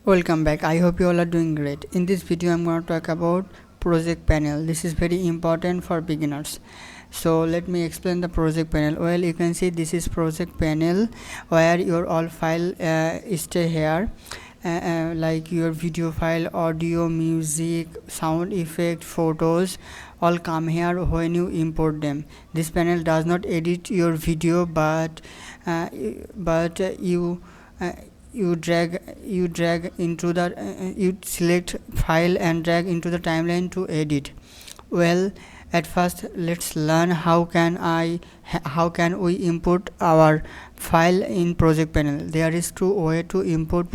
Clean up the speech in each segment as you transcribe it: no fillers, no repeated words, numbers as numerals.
Welcome back. I hope you all are doing great. In this video I'm going to talk about project panel. This is very important for beginners. So let me explain the project panel. Well, you can see this is project panel where your all file stay here, like your video file, audio, music, sound effect, photos all come here when you import them. This panel does not edit your video, but you drag into the you select file and drag into the timeline to edit. Well, at first let's learn how can we import our file in project panel. There is two way to import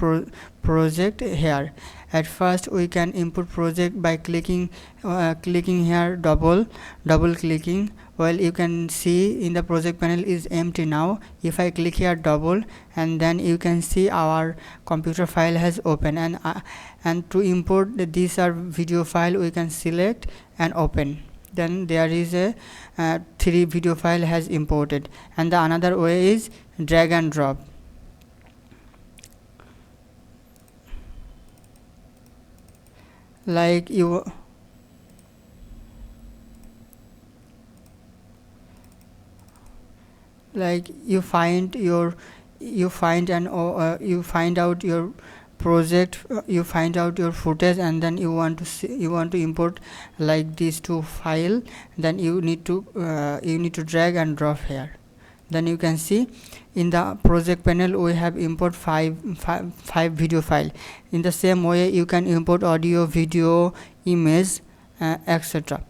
project here. At first we can import project by clicking here, double clicking. Well, you can see in the project panel is empty now. If I click here double, and then you can see our computer file has opened, and to import this video file we can select and open. Then there is a 3 video file has imported. And the another way is drag and drop. Like you find out your project, you find out your footage, and then you want to import like these two file. Then you need to drag and drop here. Then you can see in the project panel we have import five video file. In the same way you can import audio, video, image, etc.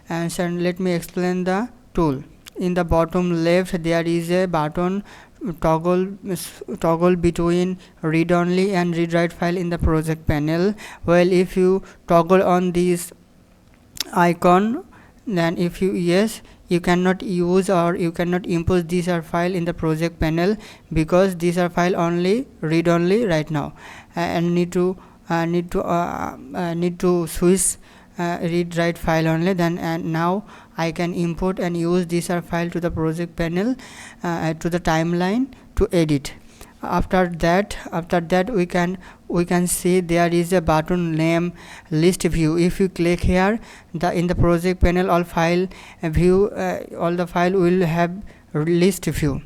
And so let me explain the tool. In the bottom left there is a button toggle between read only and read write file in the project panel. Well, if you toggle on this icon, then if you cannot use or you cannot import this file in the project panel, because these are file only read only right now, and need to switch read write file only. Then and now I can import and use this file to the project panel, to the timeline to edit. After that we can see there is a button name list view. If you click here, in the project panel all file view, all the file will have list view.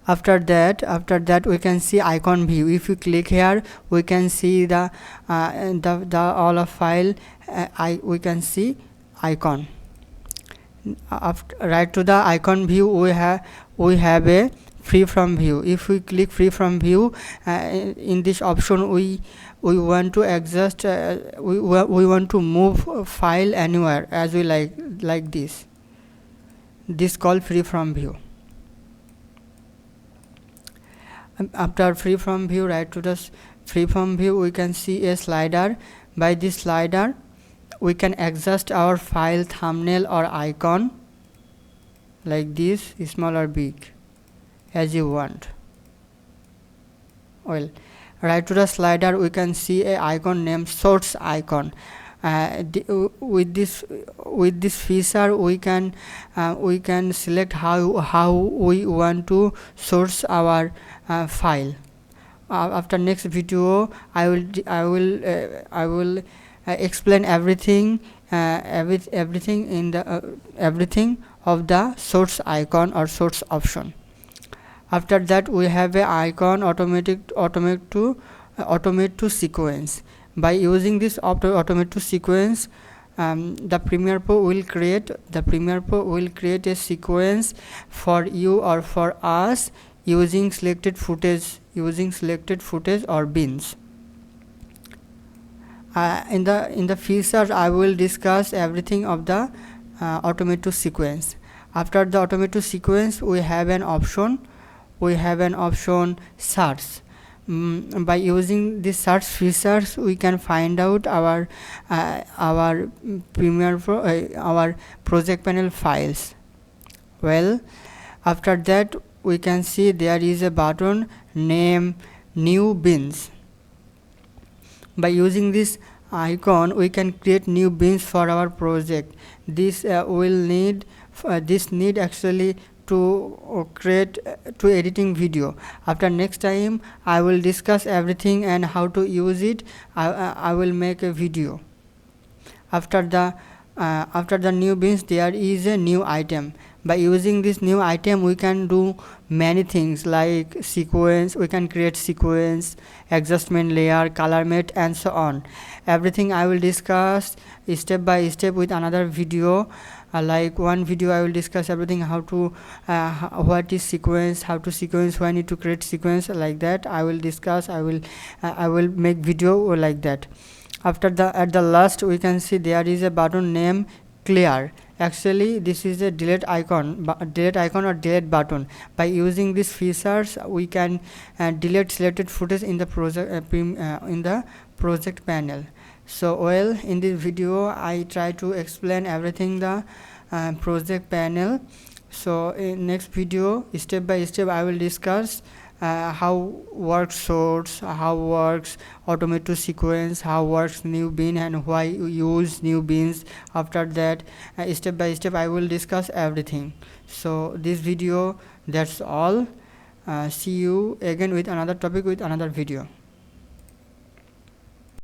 After that we can see icon view. If you click here, we can see the all of file, we can see icon. Right to the icon view we have a free from view. If we click free from view, in this option we want to adjust, we want to move file anywhere as we like this called free from view. After free from view, right to the free from view, we can see a slider. By this slider we can adjust our file thumbnail or icon like this, small or big, as you want. Well, right to the slider we can see a icon named source icon. With this feature we can select how we want to source our file. After next video I will explain everything in the everything of the source icon or source option. After that we have a icon automate to sequence. By using this automate to sequence, the Premiere Pro will create a sequence for you or for us using selected footage or bins. In the features I will discuss everything of the automate to sequence. After the automate to sequence we have an option search. By using this search features we can find out our Premiere Pro, our project panel files. Well, after that we can see there is a button name new bins. By using this icon we can create new bins for our project. This will need actually to create to editing video. After next time I will discuss everything and how to use it. I will make a video. After the new bins there is a new item. By using this new item we can do many things like sequence. We can create sequence, adjustment layer, color mate, and so on. Everything I will discuss step by step with another video. Like one video I will discuss everything, how to what is sequence, how to sequence, when need to create sequence, like that I will discuss. I will make video like that. After at the last we can see there is a button name clear. Actually this is a delete icon or delete button. By using these features we can delete selected footage in the project panel. So well, in this video I try to explain everything the project panel. So in next video step by step I will discuss how works source, how works automate to sequence, how works new bin, and why you use new bins. After that step by step I will discuss everything. So this video, that's all. See you again with another topic with another video.